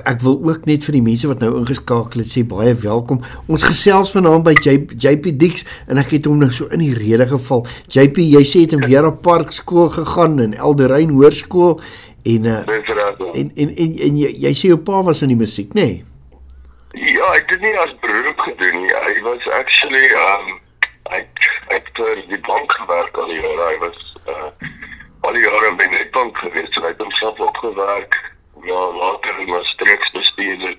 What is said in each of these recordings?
Ek wil ook net vir die mense wat nou ingeskakel het sê baie welkom. Ons gesels vanaand by JP Dix en ek het hom nou so in die rede geval. JP, jy sê het in Vera Park skool gegaan en Elderein Hoërskool en jy sê jou pa was in die musiek, nê? Nee? Ja, ek het dit nie as beroep gedoen nie. Hy was actually hy het vir die bank gewerk al die jare. Hy was al die jare by Netbank geweest, so hy het homself opgewerk. Ja, later in my streeksbestuurder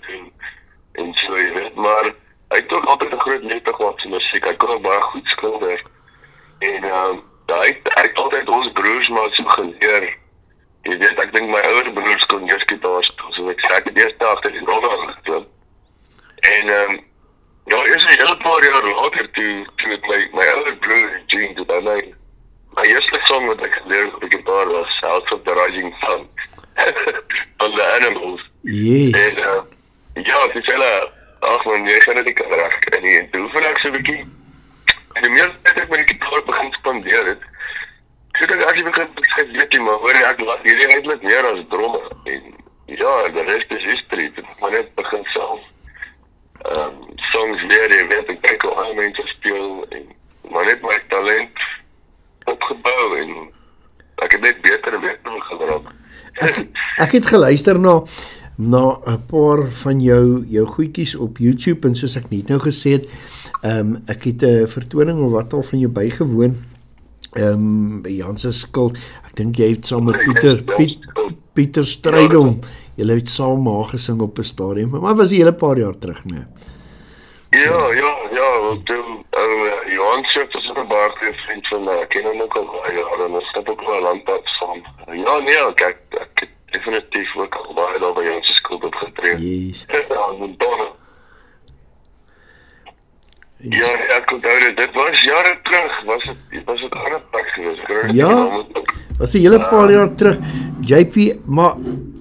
en so, jy weet, maar hy het ook altyd 'n groot liefde gehad vir musiek. Hy kon ook baie goed skilder. En hy het altyd ons broers maar so geleer. Jy weet, ek dink my ouer broers kon eers gitaar speel, so ek het die eerste agter die roller geklim. En ja, eers 'n hele paar jaar later toe het my ouer broer Gene toe by my eerste song wat ek geleer op die gitaar was House of the Rising Sun. On the Animals. Yes. En ja, het is hele, ach man, jy gaan dit nie kan reg. En toe oefen ek so 'n bietjie. En die meer tyd ek met die gitaar begin spandeer het, so dat ek begin besef, weet jy maar, hoor ek laat hierdie eintlik meer as drummer. En ja, die rest is history. Dit het maar net begin self songs leer, jy weet, ek kyk hoe mense speel en maar net my talent opgebou en ek het net beter en beter geraak. Ek het geluister na 'n paar van jou goedjies op YouTube en soos ek net nou gesê het, ek het 'n vertoning of wat al van jou bygewoon by Jan se skil. Ek dink jy het saam met Pieter Strydom, julle het saam maar gesing op 'n stadium, maar was 'n hele paar jaar terug, nee. Ja, want Johan Schiff is ook 'n baie goeie vriend van my. Ek ken hom ook al baie jare en ons stap ook wel 'n landpad saam. Ja, nee, ek het definitief ook al baie daar by Jan se skool opgetree. Yes. Ja, ja, ek onthou dit was jare terug, was dit ander plek geweest. Ja, was 'n hele paar jaar terug. JP, maar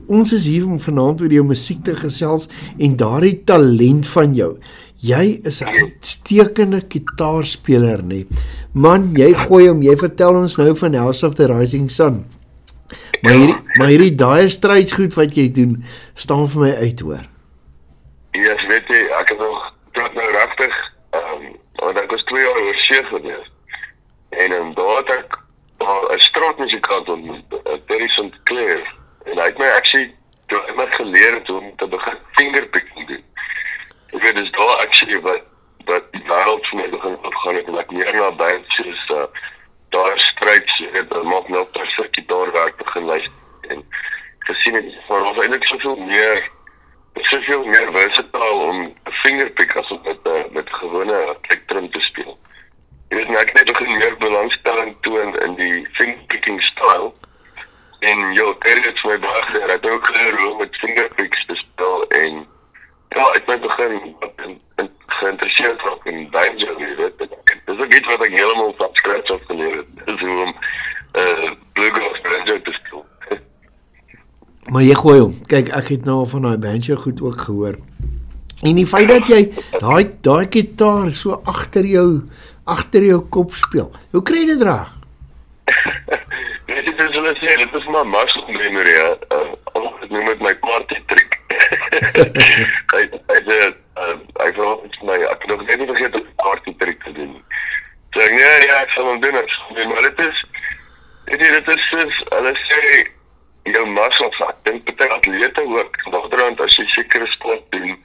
ons is hier om vanaand oor jou musiek te gesels en daardie talent van jou. Jy is 'n uitstekende gitaarspeler, nee. Man, jy vertel ons nou van House of the Rising Sun. Maar hierdie daai strydsgoed wat jy doen, staan vir my uit, hoor. Ja, weet jy, ek het nog nou regtig, want ek was 2 jaar oor see geweest. En daar het ek 'n straatmusikant ontmoet, Terry St. Clair. En hy het my actually geleer om te begin fingerpicking doen. Ek weet, dis daar actually wat die wêreld vir my begin opgaan het, en ek meer na bands soos daar stryds, jy weet, maak nou per se gitaarwerk begin luister. En gesien het, maar ons eintlik soveel meer versatile om 'n fingerpick as om met gewone plektrum te speel. Jy weet, ek het net begin meer belangstelling toe in die fingerpicking style. En Terry het vir my baie geleer, hy het ook geleer hoe om met fingerpicks te speel, en ja, ek het begin geïnteresseerd raak in banjo, jy weet. Dis ook iets wat ek helemaal van scratch af geleer het, is hoe om bluegrass banjo te speel. Maar jy gooi hom, kyk, ek het nou al van die banjo goed ook gehoor. En die feit dat jy daai gitaar so agter jou kop speel, hoe kry jy dit reg? Weet jy, dis hulle sê, dit is my muscle memory, ek noem het my party trick. Hy vraag iets my, ek het nog net nie vergeet om die party trick te doen. So ek, nee, ja, ek sal hom doen, maar dit is, hulle sê, jou muscles, ek dink betek atlete ook, naderhand as jy sekere sport doen,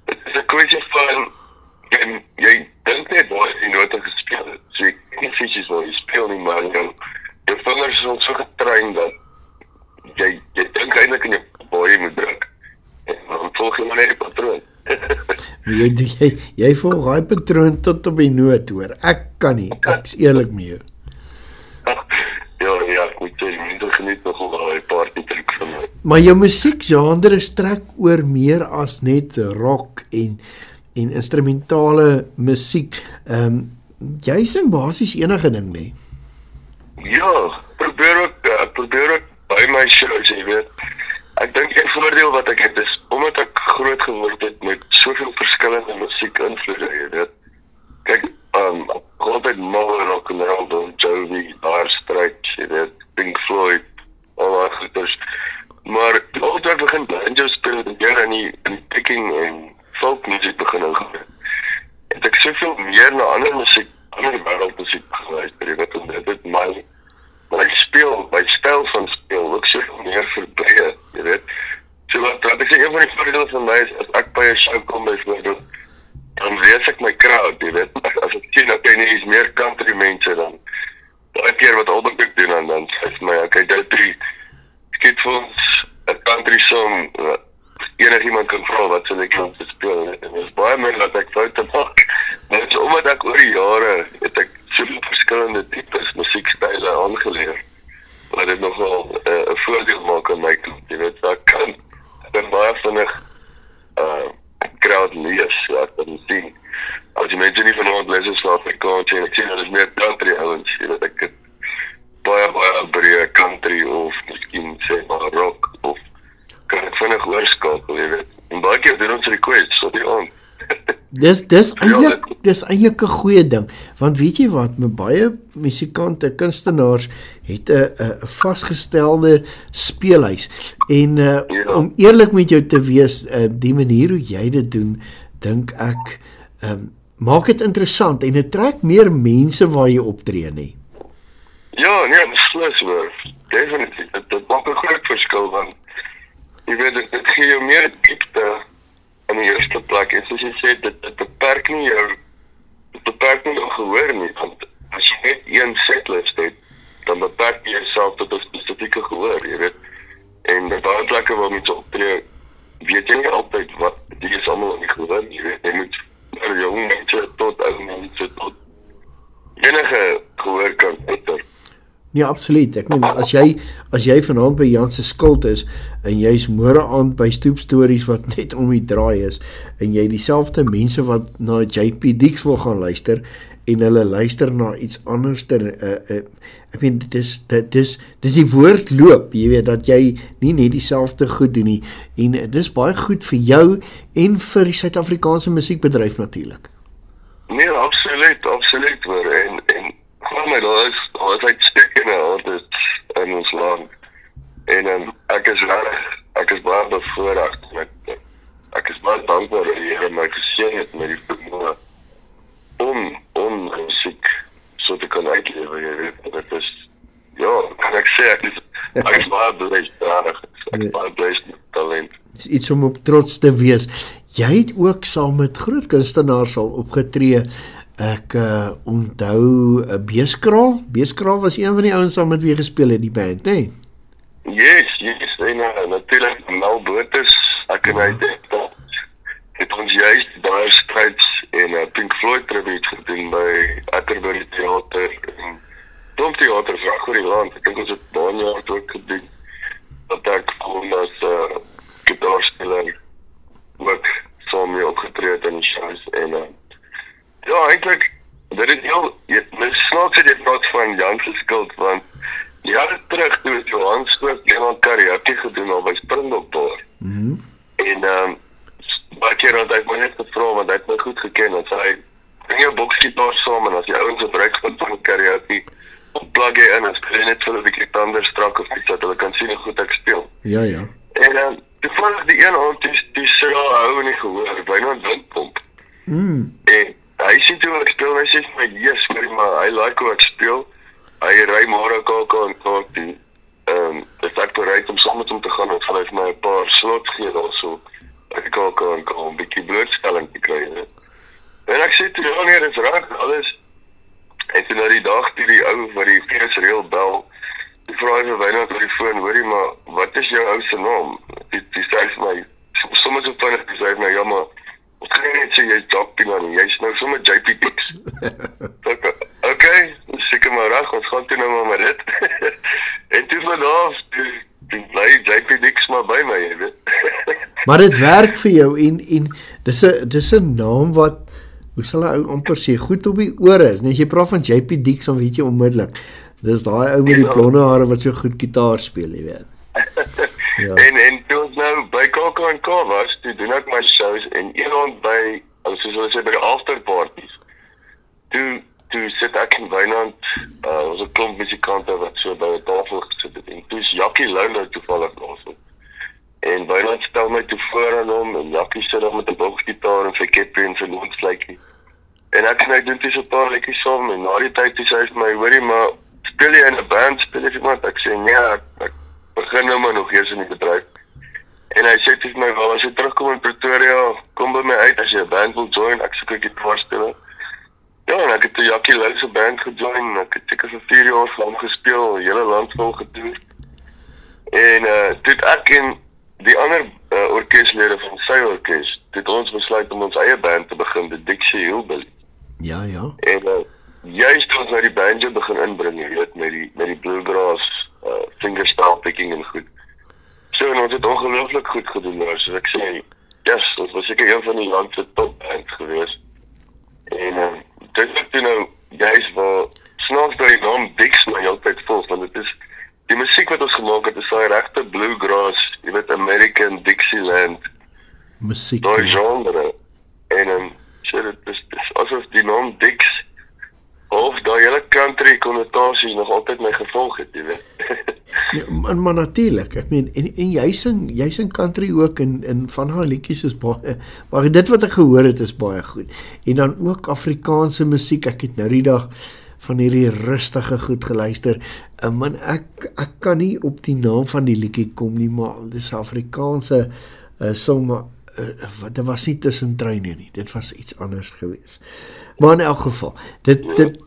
dit is 'n kwessie van, jy dink net waar jy note gespeel het, so jy ken nie fisies waar jy speel nie, maar jou vingers is al so getrain dat jy dink eintlik in jou waar jy moet druk, en dan volg jy maar net die patroon. Jy volg die patroon tot op die noot, hoor, ek kan nie, ek is eerlik met jou. Ja, ek moet sê, die mense geniet nogal die party trick van my. Maar jou musiekgenre strek oor meer as net rock en instrumentale musiek. Jy sing basies enige ding, nee? Ja, probeer ook by my shows, jy weet. Ek dink een voordeel wat ek het is, omdat ek groot geword het met soveel verskillende musiek-invloede, jy weet. Kyk, ek altyd mal en rock and roll, Bon Jovi, Dire Straits, jy weet, Pink Floyd, al die goeders. Maar altyd begin een van die voordele van my is, as ek by 'n show kom byvoorbeeld, dan lees ek my crowd, jy weet, as ek sien, okay, nee, is meer country mense, dan baie keer wat Albert ook doen, en dan sê my, okay, dit skiet vir ons 'n country song, enigiemand kan vra wat sal ek kan speel, en dit is baie min dat ek foute maak, maar het is omdat ek oor die jare, het ek soveel verskillende tipes musiekstyle aangeleer, wat dit nogal 'n voordeel maak aan my kant, jy weet, ek kan baie vinnig crowd lees, ek kan sien, as die mense nie vanaand lees is vir Afrikaans, en ek sien, dat is meer country ouens, jy weet, ek het baie breë country, of miskien sê maar rock, of kan ek vinnig oorskakel, jy weet, en baie keer doen ons requests, op die aand. Dis eintlik 'n goeie ding, want weet jy wat, met baie musikante, kunstenaars het 'n vasgestelde speelhuis, en om eerlik met jou te wees, die manier hoe jy dit doen, dink ek, maak dit interessant, en dit trek meer mense waar jy optree, nie? Ja, nee, beslis hoor, definitief, dit maak 'n groot verskil, want jy weet, dit gee jou meer diepte in die eerste plek, en soos jy sê, dit beperk nie jou gehoor nie, want as jy net een setlist het, dan beperk jy jouself tot 'n spesifieke gehoor, jy weet, en baie plekke waar mense optree, weet jy nie altyd wat, die is allemaal in die gehoor, jy weet, jy moet jong mense tot ou mense tot enige gehoor kan uiter. Ja, absoluut. Ek meen, as jy vanaand by Jan se skuld is, en jy's môre aand by Stoepstories wat net om die draai is, en jy dieselfde mense wat na JP Dix wil gaan luister, en hulle luister na iets anderster, ek meen, dit is die woordloop, jy weet, dat jy nie net dieselfde goed doen nie, en dit is baie goed vir jou, en vir die Suid-Afrikaanse musiekbedryf natuurlik. Nee, absoluut hoor, en glo my, daar is uitstekende artists in ons land, en ek is baie bevoorrecht, ek is baie dankbaar dat die Here my geseën het met die vermoë om musiek so te kan uitlewe, jy weet, dit is, ja, kan ek sê, ek is baie blessed, ek is baie blessed met talent. Dit is iets om op trots te wees. Jy het ook saam met groot kunstenaars al opgetree. Ek onthou Beeskraal was een van die ouens saam met wie gespeel het die band, nee? Yes, en natuurlijk Mel Boters, ek en hy het ons juist daar stryds en Pink Floyd tribute gedoen by Atterbury Theater en Dom Theater vir oor die land. Ek dink ons het baie jaar ook gedoen, dat ek gewoon as gitaarspeler ook saam mee opgetree het in die shows en ja, eintlik, dit is my snaaks het jy praat van Jan se skuld, want jare terug, toe het Johan Skoot eenmaal karaoke gedoen al by Springbok Bar. En baie keer had hy my net gevra, want hy het my goed geken, en sê hy, bring jou boksgitaar saam, en as die ouens het reikspunt van karaoke, plug jy in, en speel jy net vir 'n bietjie tander strak of iets, dat hulle kan sien hoe goed ek speel. Ja. En toevallig die een aand, die sê, hou nie gehoor, byna 'n windpomp. En hy sien toe ek speel, en hy sê vir my, yes, maar hy like hoe ek speel, hy ry môre KAK en KAK toe, is ek bereid om saam met hom te gaan, en sal hy vir my 'n paar slots gee daarso, ek KAK en KAK, 'n bietjie blootstelling te kry, ne? En ek sê toe, ja nee, dit is reg, alles, en toe na die dag, toe die ou wat die feesreël bel, die vraag vir Wynand oor die foon, hoorie, maar wat is jou ou se naam? Die sê vir my, soms so vinnig, die sê vir my, ja maar, ons kan nie net sê, jy is Jackie nie, jy is nou sommer JP Dix. Okay, seker maar reg, ons gaan toe nou maar dit. En toe vanaf, toe bly JP Dix maar by my, jy weet. Maar dit werk vir jou, en dis 'n naam wat, hoe sal hy amper sê, goed op die ore is. En as jy praat van JP Dix, dan weet jy onmiddellik, dis daai ou met die blonde hare wat so goed gitaar speel, jy weet. Ja. En toe ons nou by KAK was, toe doen ek my shows, en een aand by, soos hulle sê, by die afterparties, toe sit ek in Wynand, ons 'n klomp musikante wat so by 'n tafel gesit het, en toe is Jackie Louw toevallig daarso. En Wynand stel my toe voor aan hom, en Jackie sit daar met 'n boksgitaar en sy keppie en sy londsluitjie. En ek doen toe so 'n paar liedjies saam, en na die tyd toe sê hy vir my, hoorie, maar speel jy in 'n band, speel jy iemand? Ek sê, nee, ek begin nou maar nog eers in die bedryf. En En hy sê vir my, "Wel, as jy terugkom in Pretoria, kom by my uit as jy 'n band wil join, ek soek 'n gitaarspeler." Ja, en ek het 'n Jackie Lou se band gejoin. Ek het seker vir 4 jaar lank gespeel, hele land vol getoer. En toe het ek en die ander orkeslede van sy orkes, het ons besluit om ons eie band te begin, die Dixie Hillbillies. Ja. En juist toe ons nou die banjo begin inbring, jy weet, met die bluegrass, fingerstyle picking en goed. So, en ons het ongelooflik goed gedoen daar, soos ek sê, yes, ons was seker een van die land se top bands gewees. En dit is toe nou juist waar snaaks dat die naam Dix my altyd volg, want dit is die musiek wat ons gemaak het, is daai regte bluegrass, jy weet, American Dixieland, Musiek. daai genre. En so dit is asof die naam Dix of daai hele country konnotasie nog altyd my gevolg het, jy weet. Ja, maar natuurlik, ek meen, en jy sing country ook, en van haar liedjies is baie, maar dit wat ek gehoor het is baie goed. En dan ook Afrikaanse musiek, ek het nou die dag van hierdie rustige goed geluister, man, ek kan nie op die naam van die liedjie kom nie, maar dit is Afrikaanse song, maar dit was nie tussen treine nie, dit was iets anders gewees. Maar in elk geval,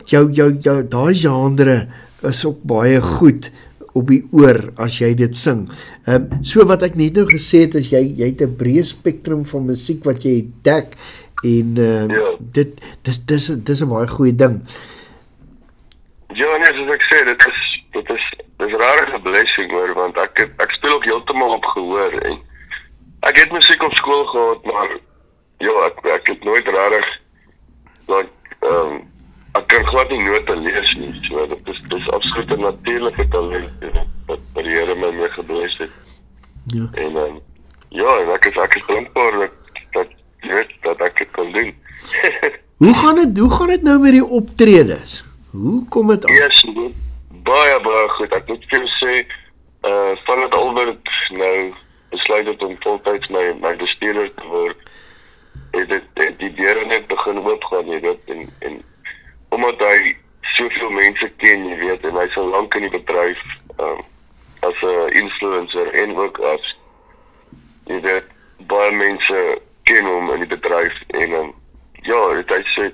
jou daai genre is ook baie goed op die oor as jy dit sing. So wat ek net nou gesê het, is jy het 'n breë spektrum van musiek wat jy dek, en dis 'n baie goeie ding. Ja, nee, soos ek sê, dit is rarig 'n blessing hoor, want ek speel ook heeltemal op gehoor, en ek het musiek op skool gehad, maar ja, ek het nooit rarig ek kan glad nie note lees nie, so dit is absoluut 'n natuurlike talent wat die Here my mee gebless het. Ja. En ja, en ek is dankbaar dat ek dit kon doen. Hoe gaan dit nou met die optredes? Hoe kom dit aan? Yes, baie goed. Ek moet vir jou sê, vandat Albert nou besluit het om voltyds my bestuurder te word, het die deure net begin oopgaan, jy weet, en omdat hy soveel mense ken, jy weet, en hy's al lank in die bedryf, as 'n influencer, en ook as, jy weet, baie mense ken hom in die bedryf, en ja, het hy sê,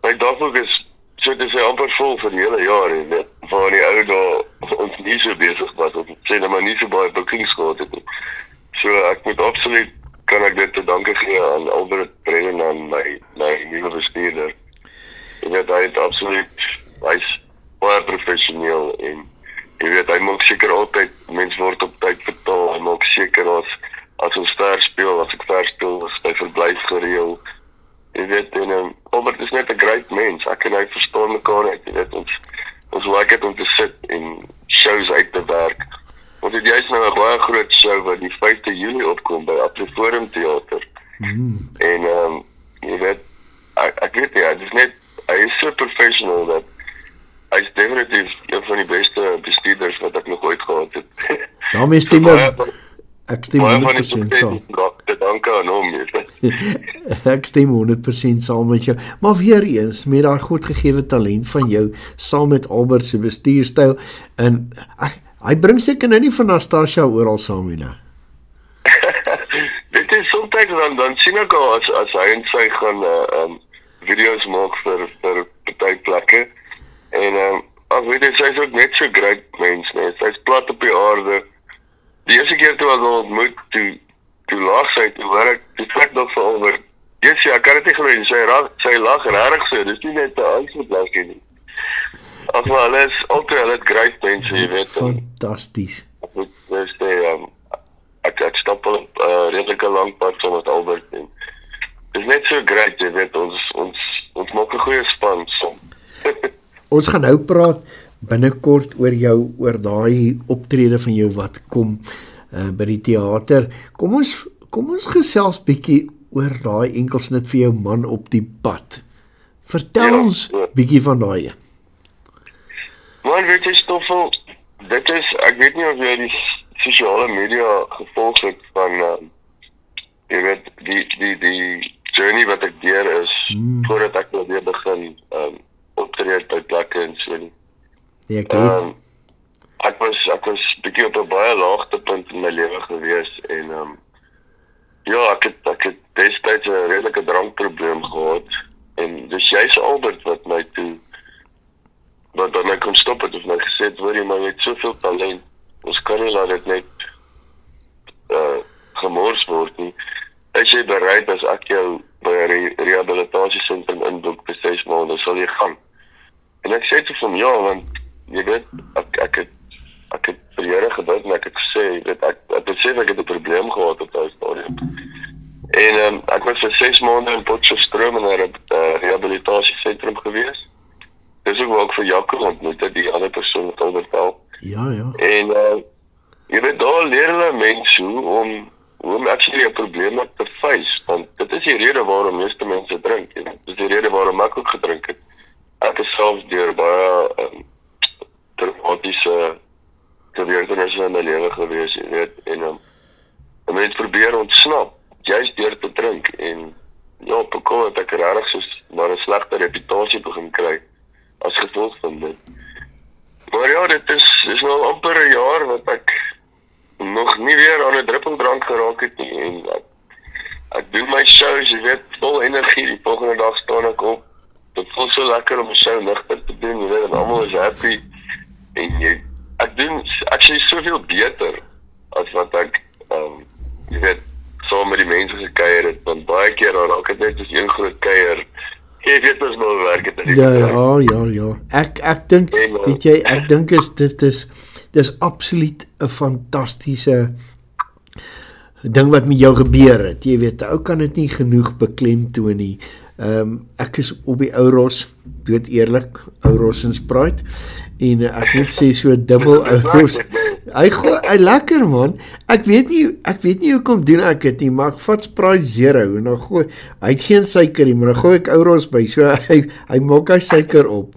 my dagboek is, so dit is amper vol vir die hele jaar, jy weet, waar die ou daar ons nie so besig was, of sê nou maar nie so baie boekings gehad het nie. So ek moet absoluut, kan ek dit te danke gee aan Albert Brennan, aan my nuwe bestuurder. Jy weet, hy het absoluut, hy's baie professioneel, en jy weet, hy maak seker altyd, mens word op tyd betaal, hy maak seker as ons ver speel, as ek ver speel, is my verblyf gereël. Jy weet, en Albert is net 'n great mens, ek en hy verstaan mekaar uit, jy weet, ons like het om te sit en shows uit te werk. Ons het juist nou 'n baie groot show wat die 5de Julie opkom by Afriforum Theater. En jy weet, ek weet nie, hy is so professional dat hy is definitief een van die beste bestuurders wat ek nog ooit gehad het. Daarmee stem ek stem 100% saam. Dankie aan hom, ek stem 100% saam met jou. Maar weer eens, met daai godgegewe talent van jou, saam met Albert se bestuurstyl, en hy bring seker nou nie van Nastasia oral saam nie. Dit is soms dan sien ek al as hy en sy gaan video's maak vir party plekke, en as weet jy, sy is ook net so great mens, nee, sy is plat op die aarde. Die eerste keer toe ek al ontmoet, toe lag sy, toe trek nog vir Albert, yes, ja, ek kan dit nie geloof, sy lag rarig so, dis nie net 'n uitvoetlag nie. Ag, maar hulle is altyd great mense, jy weet. Fantasties. Ek stap al redelike lang pad saam met Albert, en dis net so great, jy weet, ons maak 'n goeie span som. Ons gaan nou praat binnekort oor daai optrede van jou wat kom by die teater. Kom ons gesels bietjie oor daai enkelsnit vir jou man op die pad. Vertel ons bietjie van daai een. Man, weet jy, Stoffel, dit is, ek weet nie of jy die sosiale media gevolg het van, jy weet, die journey wat ek deur is, voordat ek nou weer begin optree by plekke en so nie. Ja, ek weet. Ek was bietjie bietjie op 'n baie laagtepunt in my lewe gewees en ja, ek het destyds 'n redelike drankprobleem gehad en dis juist Albert wat my kom stop het of my gesê het, hoor jy, maar jy het soveel talent, ons kan nie laat dit net gemors word nie. As jy bereid as ek jou by 'n rehabilitasiesentrum inboek vir 6 maande, sal jy gaan. En ek sê toe van ja, want jy weet, ek het vir die Here gebid en ek het gesê, ek besef ek het 'n probleem gehad op daai stadium. En ek was vir 6 maande in Potchefstroom in 'n rehabilitasiesentrum gewees. Dis ook waar ek vir Jaco ontmoet het, die ander persoon wat al vertel. Ja. En jy weet, daar leer hulle mense hoe om actually 'n probleem te face, want dit is die rede waarom meeste mense drink. Dit is die rede waarom ek ook gedrink het. Ek is self deur baie traumatiese gebeurtenisse in my lewe gewees, jy weet, en mens probeer ontsnap, juist deur te drink, en ja, op 'n kom het ek regtig soos maar 'n slegte reputasie begin kry, as gevolg van dit. Maar ja, dit is nou amper 'n jaar wat ek nog nie weer aan 'n druppeldrank geraak het nie, en ek doen my shows, jy weet, vol energie, die volgende dag staan ek op, dit voel so lekker om 'n show nigter te doen, jy weet, en almal is happy, en ek doen actually soveel beter, as wat ek, jy weet, saam met die mense gekuier het, want baie keer dan raak het net soos een groot kuier, jy weet ons maar werk het in die Ja. Ek dink, weet jy, ek dink dis absoluut 'n fantastiese ding wat met jou gebeur het. Jy weet, ou kan dit nie genoeg beklemtoon nie. Ek is op die Ouros, dood eerlik, Ouros en Sprite, en ek moet sê so dubbel Ouros. Hy lekker man. Ek weet nie hoekom doen ek dit nie, maar ek vat Sprite Zero en dan gooi, hy het geen suiker nie, maar dan gooi ek Ouros by, so hy maak hy suiker op.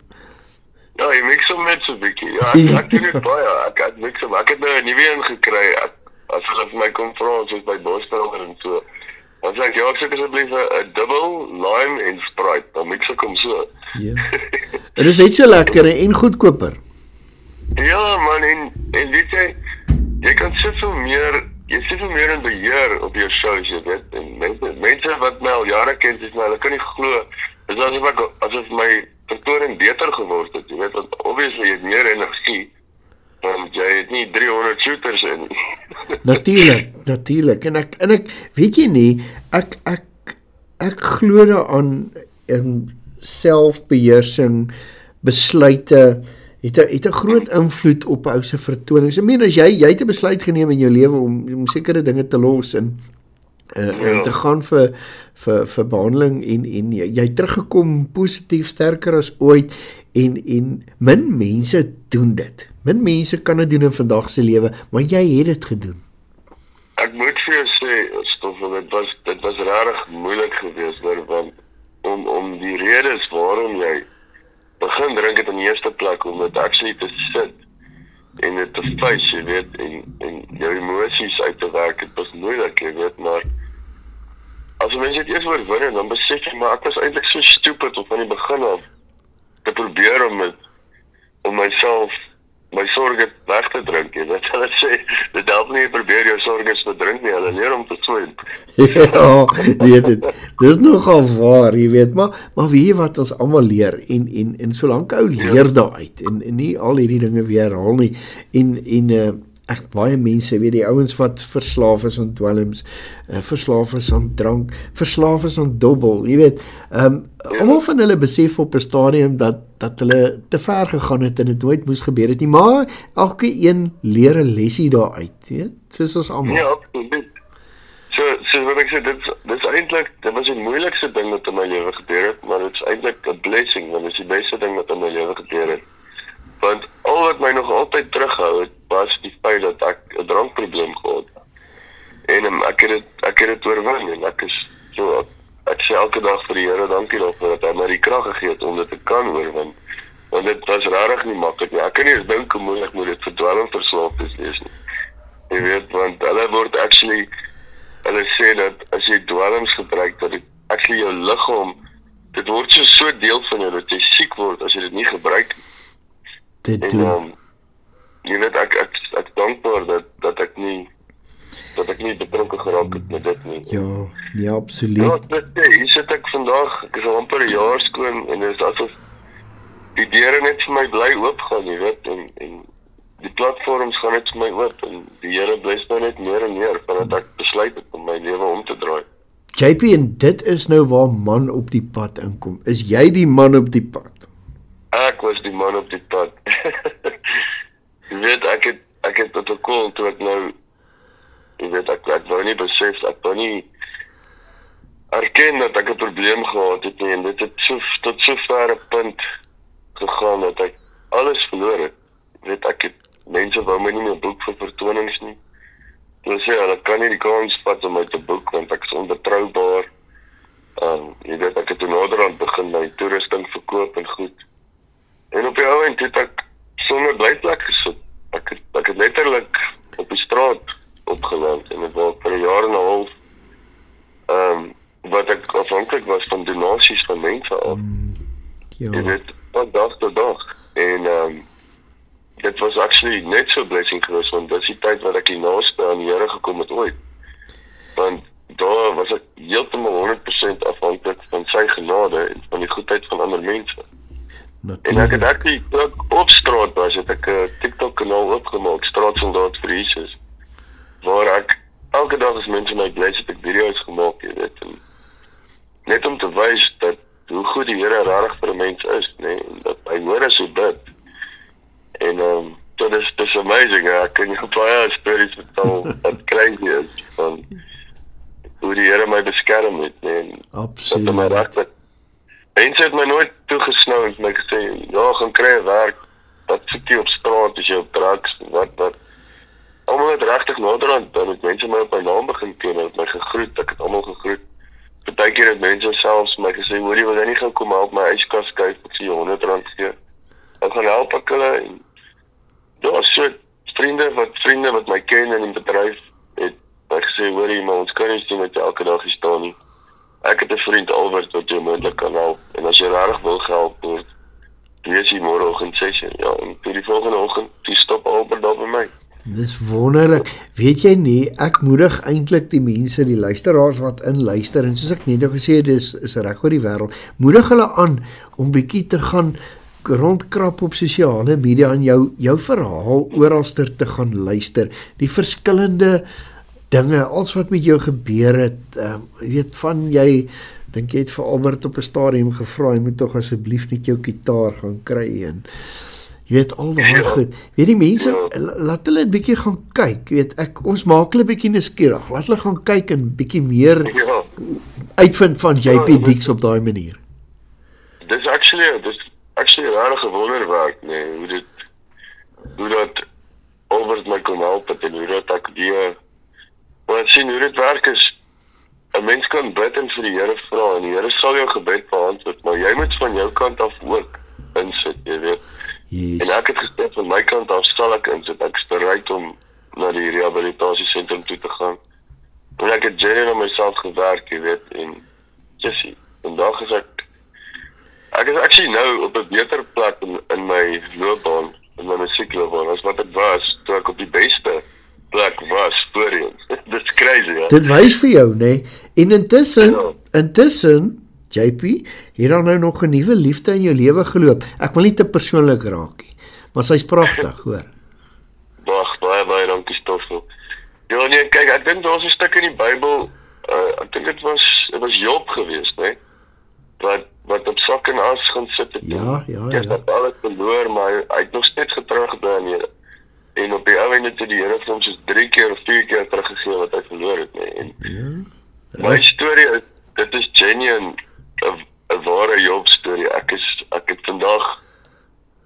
Ja, jy mix hom net so bietjie. Ja, ek doen dit baie. Ek mix hom. Ek het nou 'n nuwe een gekry. As hulle vir my kom vra, soos by Bosveld en so. Dan sê ek, ja, ek sê asseblief 'n dubbel lime en Sprite. Dan mix ek hom so. Ja. En dis net so lekker en goedkoper. Ja, man, en weet jy kan soveel meer in beheer op jou shows, jy weet. En mense wat my al jare ken, sê hulle kan nie glo. Dis asof my vertoning beter geword het, jy weet, want obviously jy het meer energie, want jy het nie 300 shooters in. Natuurlijk, en ek weet jy nie, ek glo daaraan selfbeheersing, besluite, het 'n groot invloed op ou se vertonings. Ek meen, as jy het 'n besluit geneem in jou lewe om sekere dinge te los en te gaan vir behandeling en jy teruggekom positief, sterker as ooit, en min mense doen dit. Min mense kan dit doen in vandag se lewe, maar jy het dit gedoen. Ek moet vir jou sê, Stoffel, dit was regtig moeilik geweest, want om die redes waarom jy begin drink het in die eerste plek, om dit actually te sit en dit te face, jy weet, en jou emosies uit te werk, het was moeilik, jy weet, maar as mens dit eers oorwin, dan besef jy, maar ek was eintlik so stupid om van die begin af te probeer om myself, my sorge weg te drink, jy weet, hulle sê, dit help nie, probeer jou sorges te drink nie, hulle leer om te swem. Ja, weet het, dis nogal waar, jy weet, maar weet jy wat ons allemaal leer, en solank ou leer daaruit, en nie al hierdie dinge weer herhaal nie, en ek baie mense, weet die ouens wat verslaaf is aan dwelms, verslaaf is aan drank, verslaaf is aan dobbel, jy weet, almal van hulle besef op 'n stadium dat hulle te ver gegaan het en dit nooit moes gebeur het nie, maar elke een leer 'n lesie daaruit, weet, soos ons almal. Ja, absoluut. So wat ek sê, dit eintlik, dit was die moeilikste ding wat in my lewe gebeur het, maar dit is eintlik 'n blessing, want dit is die beste ding wat in my lewe gebeur het. Want al wat my nog altyd terughou het, was die feit dat ek 'n drankprobleem gehad het. En ek het dit oorwin, en ek sê elke dag vir die Here dankie daarvoor dat hy my die krag gegee het om dit te kan oorwin. Want dit was regtig nie maklik nie. Ek kan nie eens dink hoe moeilik moet dit vir dwelmverslaafdes wees nie. Jy weet, want hulle sê dat as jy dwelms gebruik, dat dit actually jou liggaam, dit word so deel van jou dat jy siek word as jy dit nie gebruik nie. jy weet ek dankbaar dat ek nie betrokke geraak het met dit nie. Ja, absoluut. Ja, hier sit ek vandag, ek is al amper 'n jaar skoon en dit is asof die deure net vir my bly oopgaan, jy weet, en die platforms gaan net vir my oop en die Here bless nou net meer en meer vandat ek besluit het om my lewe om te draai. JP, en dit is nou waar man op die pad inkom. Is jy die man op die pad? Ek was die man op die pad. Jy weet, ek het protokol toe ek nou, jy weet, ek wou nie besef, ek wou nie erken dat ek 'n probleem gehad het nie, en dit het tot so ver 'n punt gegaan dat ek alles verloor het. Jy weet, mense wou my nie meer boek vir vertonings nie. Hulle sê, hulle kan nie die kans vat om my te boek, want ek is onbetroubaar. Jy weet, ek het toe naderhand begin my toerusting verkoop en goed. En op die ou end het ek sonder blyplek gesit. Ek het letterlik op die straat opgeland, en het was vir 'n jaar en 'n half, wat ek afhanklik was van donasies van mense af. Jy weet, van dag tot dag. En dit was actually net so blessing geweest, want dit is die tyd wat ek die naaste aan die Here gekom het ooit. Want daar was ek heeltemal 100% afhanklik van sy genade en van die goedheid van ander mense. En ek het actually op straat was, het ek 'n TikTok kanaal opgemaak, Straatsoldaat vir Jesus, waar ek elke dag as mense my bless het ek video's gemaak, jy weet, en net om te wys dat hoe goed die Here regtig vir 'n mens is, nee, en dat hy hoor as hy bid. En dit is amazing, ek kan jou baie stories vertel wat crazy is, van hoe die Here my beskerm het, nee, en absoluut. dat my regtig, mense het my nooit toegesnou en my gesê, ja, gaan kry 'n werk, wat soek jy op straat, as jy op drugs, wat. Almal het regtig naderhand, dan het mense my op my naam begin ken, en het my gegroet, ek het almal gegroet. Partykeer het mense selfs my gesê, hoorie, wil jy nie gaan kom help my yskas skuif, ek sê R100 gee. Ek gaan help ek hulle, en ja, so vriende wat my ken in die bedryf, het my gesê, hoorie, maar ons kan nie sien dat jy elke dag hier staan nie. Ek het 'n vriend, Albert, wat jy moontlik kan help, en as jy regtig wil gehelp word, wees jy môreoggend 6:00, ja, en toe die volgende oggend, die stop Albert daar by my. Dis wonderlik. Weet jy nie, ek moedig eintlik die mense, die luisteraars wat inluister, en soos ek net nou gesê het, is reg oor die wêreld, moedig hulle aan om bietjie te gaan rondkrap op sosiale media en jou verhaal oralster te gaan luister. Die verskillende dinge, alles wat met jou gebeur het, weet van jy, dink jy het vir Albert op 'n stadium gevra, jy moet tog asseblief net jou gitaar gaan kry, en jy weet, al daai goed. Weet die mense, laat hulle 'n bietjie gaan kyk, weet ons maak hulle bietjie nuuskierig, laat hulle gaan kyk en bietjie meer uitvind van JP Dix op daai manier. Dis actually regtig 'n wonderwerk, nee, hoe dat Albert my kon help het, en hoe dat ek maar sien hoe dit werk is, 'n mens kan bid en vir die Here vra, en die Here sal jou gebed beantwoord, maar jy moet van jou kant af ook insit, jy weet. Yes. En ek het gesê, van my kant af sal ek insit, ek is bereid om na die rehabilitasiesentrum toe te gaan. En ek het genuine aan myself gewerk, jy weet, en Jessie, vandag is ek is actually nou op 'n beter plek in my loopbaan, in my musiekloopbaan, as wat ek was, toe ek op die beste plek was, voorheen. Dit is crazy, ja. Dit wys vir jou, nee, en intussen, JP, hier dan nou nog 'n nuwe liefde in jou lewe geloop. Ek wil nie te persoonlik raak nie, maar sy's pragtig, hoor. Wag, baie dankie, Stoffel. Ja, nee, kyk, ek dink daar's 'n stuk in die Bybel, ek dink dit was Job geweest, né? Wat op sak en as gaan sit het. Ja. Hy het alles verloor, maar hy het nog steeds getrou gebly aan die Here. En op die ou end het die Here vir hom soos 3 keer of 4 keer teruggegee wat hy verloor het, né? My storie is, dit is genuine, 'n ware Job storie. Ek het vandag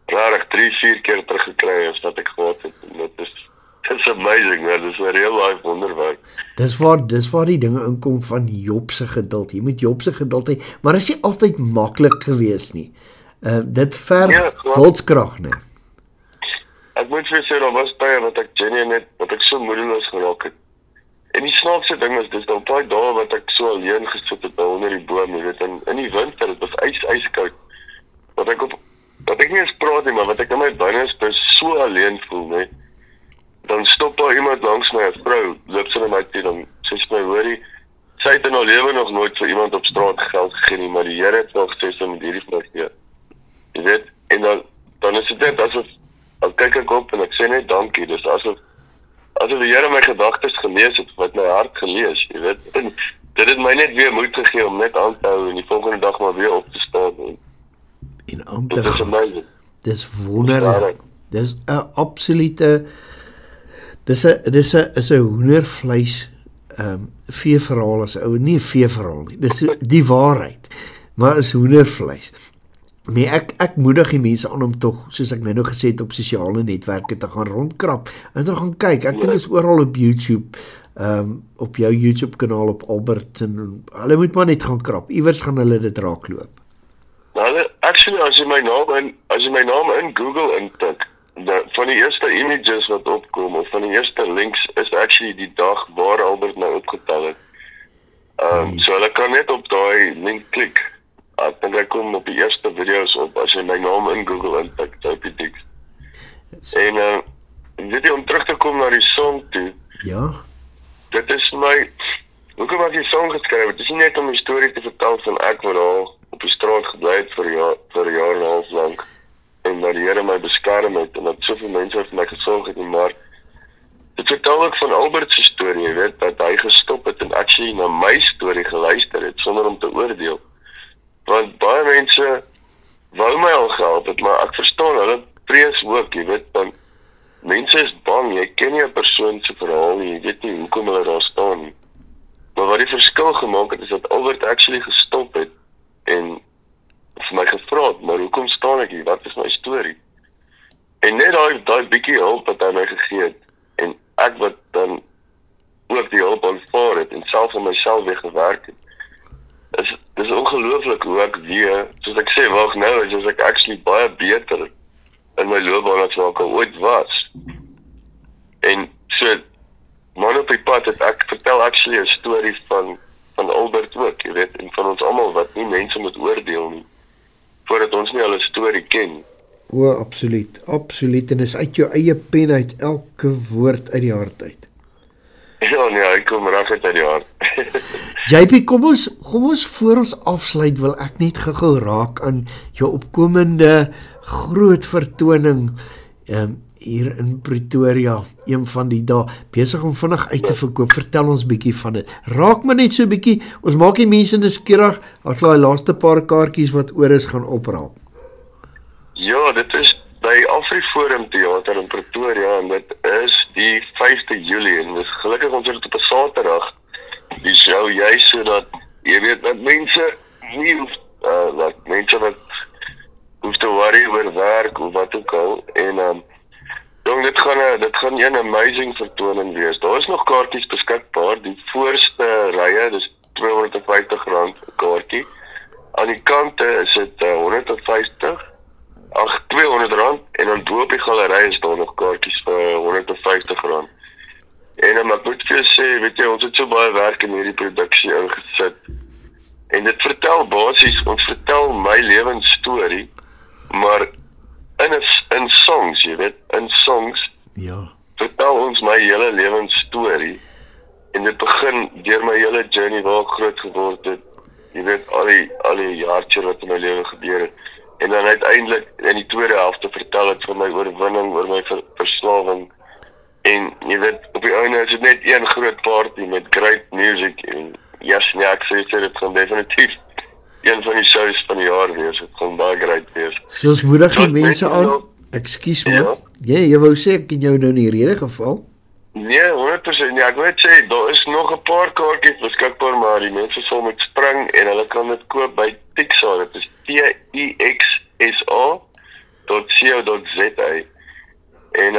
regtig 3-4 keer teruggekry as wat ek gehad het. En dit is amazing, man. Dit is 'n real life wonderwerk. Dis waar die dinge inkom van Job se geduld. Jy moet Job se geduld hê, maar dit is nie altyd maklik gewees nie. Dit verg wilskrag, né? Ek moet vir sê, daar was tye wat ek genuine net, wat ek so moedeloos geraak het. En die snaakse ding is, dis dan baie dae wat ek so alleen gesit het onder die boom, jy weet, en in die winter, dit was ijskoud. Wat ek nie eens praat nie, maar wat ek in my binne is so alleen voel, nee. in haar lewe nog nooit vir iemand op straat geld gegee nie, maar die Here het wel gesê sy moet hierdie vir my gee. Jy weet, en dan is dit net asof, dan kyk ek op en ek sê net dankie, dis asof die Here my gedagtes gelees het, wat my hart gelees, jy weet, en dit het my net weer moed gegee om net aan te hou en die volgende dag maar weer op te staan. En aan te Dit is amazing. Dis wonderlik. Dis 'n absolute dis 'n hoendervleis veeverhaal as ou, nie veeverhaal nie. Dis die waarheid. Maar is hoendervleis. Nee, ek moedig die mense aan om tog, soos ek nou gesê het, op sosiale netwerke te gaan rondkrap en te gaan kyk. Ek dink is oral op YouTube, op jou YouTube kanaal op Albert en hulle moet maar net gaan krap. Iewers gaan hulle dit raakloop. Nou, actually, as jy my naam in Google intik, van die eerste images wat opkom, of van die eerste links, is actually die dag waar Albert nou opgetel het. So hulle kan net op daai link klik. Ek dink hy kom op die eerste video's op, as jy my naam in Google intik, JP Dix. En weet jy, om terug te kom na die song toe, ja, dit is my, hoekom ek die song geskryf het, dit is nie net om die storie te vertel van ek wat daar op die straat gebly het vir 'n jaar en 'n half lank, en dat die Here my beskerm het, en dat soveel mense vir my gesorg het, maar dit vertel ook van Albert se storie, jy weet, dat hy gestop het en actually na my storie geluister het, sonder om te oordeel. Want baie mense wou my al gehelp het, maar ek verstaan, hulle vrees ook, jy weet, want mense is bang, jy ken nie 'n persoon se verhaal nie, jy weet nie hoekom hulle daar staan nie. Maar wat die verskil gemaak het, is dat Albert actually gestop het, en vir my gevra het, maar hoekom staan ek hier, wat is my storie? En net daai bietjie hulp wat hy my gegee het, en ek wat dan ook die hulp aanvaar het, en self aan myself weer gewerk het, dis ongelooflik hoe ek weer, soos ek sê, wag nou, is ek actually baie beter in my loopbaan as wat ek al ooit was. En so, man op die pad het ek vertel actually 'n storie van Albert ook, jy weet, en van ons almal wat nie mense moet oordeel nie, voordat ons nie al 'n storie ken. O, absoluut, absoluut, en is uit jou eie pen uit, elke woord uit die hart uit. Ja, nee, hy kom reg uit die hart. JP, kom ons voor ons afsluit, wil ek net gou raak aan jou opkomende groot vertoning hier in Pretoria, een van die dae, besig om vinnig uit te verkoop. Vertel ons bietjie van dit. Raak maar net so bietjie, ons maak die mense nuuskierig, as hulle die laaste paar kaartjies wat oor is gaan opraap. Ja, dit is by AfriForum Theater in Pretoria, en dit is die 5de Julie, en dis gelukkig ons het op 'n Saterdag die show, juist sodat, jy weet, dat mense nie hoef, wat hoef te worry oor werk of wat ook al, en jong, dit gaan 'n amazing vertoning wees. Daar is nog kaartjies beskikbaar, die voorste rye, dis R250 'n kaartjie. Aan die kante is dit R200, en dan bo op die galery is daar nog kaartjies vir R150. En ek moet vir jou sê, weet jy, ons het so baie werk in hierdie produksie ingesit. En dit vertel basies, ons vertel my lewensstorie, maar in songs, jy weet, in songs, ja, vertel ons my hele lewensstorie, en dit begin deur my hele journey waar ek groot geword het, jy weet, al die jaartjie wat in my lewe gebeur het, en dan uiteindelik in die tweede helfte vertel het van my oorwinning, oor my verslawing, en jy weet, op die einde is dit net een groot party met great music, en yes, nee, ek sê dit gaan definitief een van die shows van die jaar wees, het gaan baie great wees. So ons moedig die mense aan, ekskuus maar, jy wou sê, ek in jou nou in die rede geval? Nee, 100%, nee, ek weet sê, daar is nog 'n paar kaartjies beskikbaar, maar die mense sal moet spring, en hulle kan dit koop by Tixa, dit is tixsa.co.za, en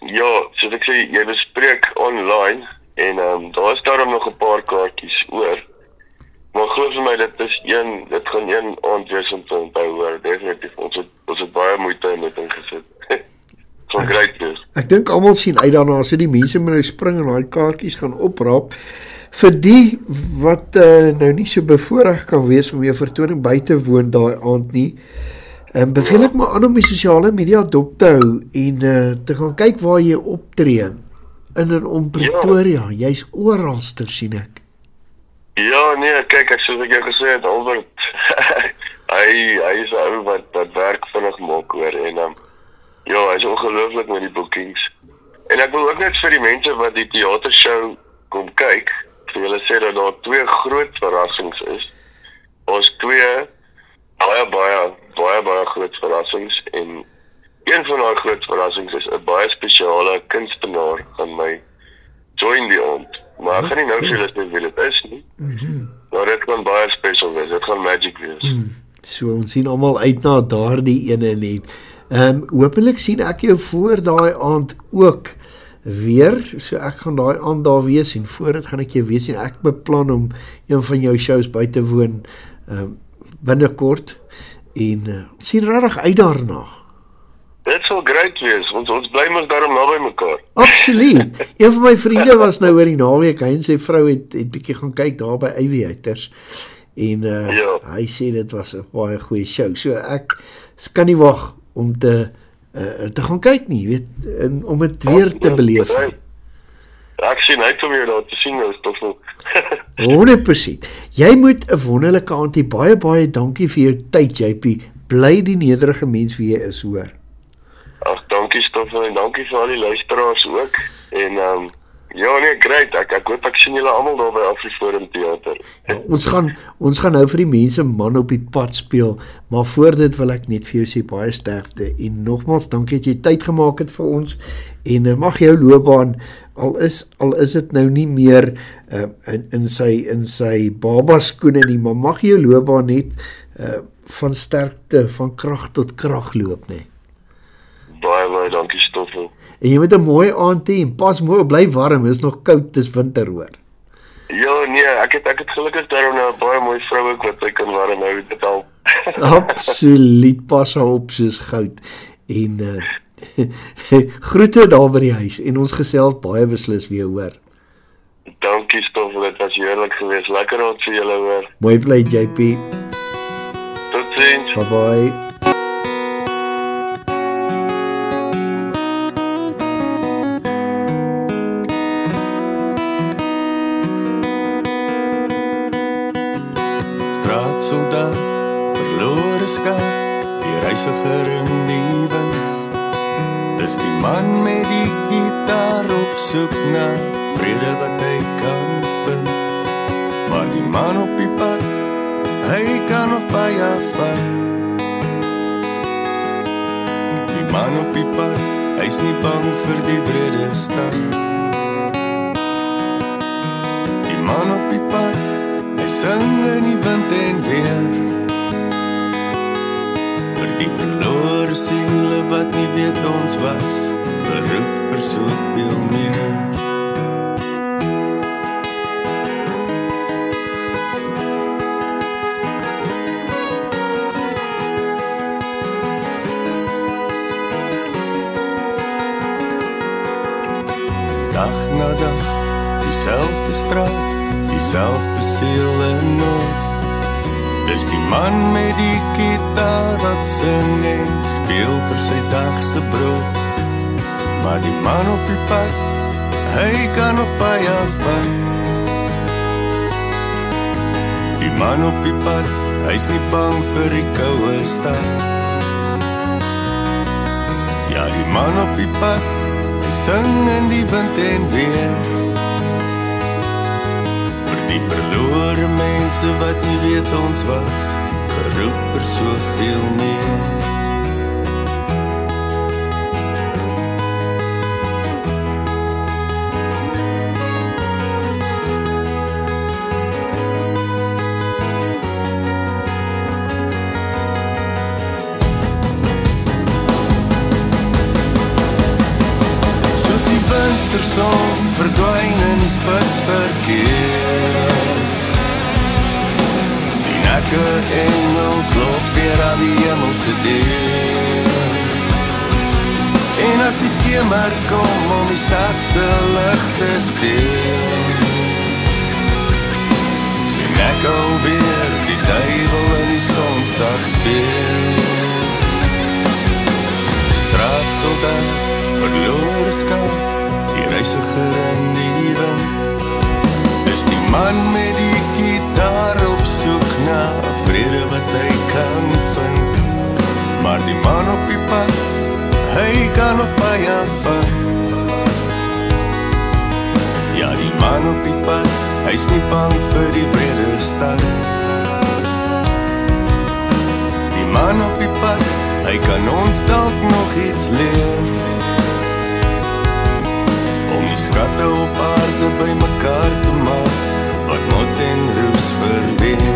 ja, soos ek sê, jy bespreek online, en daar is daarom nog 'n paar kaartjies oor, maar geloof vir my, dit gaan een aand wees om te onthou, hoor, definitief, ons het baie moeite in dit ingesit. Van great wees. Ek dink almal sien uit daarna, as die mense moet nou spring en daai kaartjies gaan opraap, vir die wat nou nie so bevoorreg kan wees om jou vertoning by te woon daai aand nie, beveel ek maar aan om die sosiale media dop te hou, en te gaan kyk waar jy optree, in en om Pretoria, jy's oralster, sien ek. Ja, nee, kyk, soos ek jou gesê het, Albert, hy is 'n ou wat werk vinnig maak hoor en ja, hy is ongelooflik met die boekings. En ek wil ook net vir die mense wat die teatershow kom kyk, vir julle sê dat daar 2 groot verrassings is. Ons 2 baie groot verrassings en een van daai groot verrassings is 'n baie spesiale kunstenaar gaan my join die aand. Maar ek gaan nie nou vir julle sê wie dit is nie. Maar dit gaan baie special wees, dit gaan magic wees. So ons sien almal uit na daardie ene nie. Hopelik sien ek jou voor daai aand ook weer, so ek gaan daai aand daar wees en voor dit gaan ek jou wees en ek beplan om een van jou shows by te woon binnekort en sien regtig uit daarna. Dit sal great wees, ons bly mos daarom naby mekaar. Absoluut. Een van my vriende was nou oor die naweek, hy en sy vrou het bietjie gaan kyk daar by Aviators en hy sê dit was 'n baie goeie show. So ek kan nie wag om te gaan kyk nie, weet, en om dit weer te beleef. Ek sien uit om jou daar te sien, is toch wel. 100%. Jy moet 'n wonderlike aand hê. Baie dankie vir jou tyd, JP. Bly die nederige mens wie jy is, hoor. Ag, dankie Stoffel en dankie vir al die luisteraars ook. En ja nee, great. Ek hoop ek sien julle almal daar by Afriforum Theater. Ja, ons gaan nou vir die mense Man op die Pad speel, maar voor dit wil ek net vir jou sê baie sterkte en nogmaals dankie dat jy tyd gemaak het vir ons en mag jou loopbaan al is dit nou nie meer in sy baba skoene nie, maar mag jou loopbaan net van sterkte, van krag tot krag loop, nee. Baie dankie Stoffel. En jy moet 'n mooi aand hê en pas mooi, bly warm, dit is nog koud, dis winter hoor. Ja, nee, ek het gelukkig daarom nou 'n baie mooi vrou ook wat sy kan warm hou, dit al. Absoluut, pas haar op soos goud. En groete daar by die huis en ons gesels baie beslis weer hoor. Dankie Stoffel, dit was heerlik geweest. Lekker aand vir julle hoor. Mooi bly JP. Totsiens. Bye. Straatsoldaat, verlore skaap, die reisiger in die wind. Dis die man met die gitaar op soek na vrede wat hy kan vind. Maar die man op die pad, hy kan nog baie vat. Die man op die pad, hy is nie bang vir die wrede stad. Die man op die pad, hy sing in die wind en weer. Vir die verlore siele wat nie weet ons was, geroep vir soveel meer. Dag na dag, dieselfde straat, dieselfde siel en nood. Dis die man met die gitaar wat sing en speel vir sy dagse brood. Maar die man op die pad, hy kan nog baie vat. Die man op die pad, hy is nie bang vir die koue stad. Ja, die man op die pad, hy sing in die wind en weer. Die verlore mense wat nie weet ons was, geroep vir soveel meer. Soos die winterson verdwyn in die spitsverkeer, ek 'n engel klop weer aan die hemelse deur. En as die skemer kom om die stad se lig te steel, sien ek alweer die duiwel in die sonsak speel. Straatsoldaat, verlore skaap, die reisiger in die wind. Dis die man met die Maar die man op die pad, hy kan nog baie vat. Ja, die man op die pad, hy's nie bang vir die wederstand. Die man op die pad, hy kan ons dalk nog iets leer, om die skatte op aarde by mekaar te maak, wat not en roes verweer.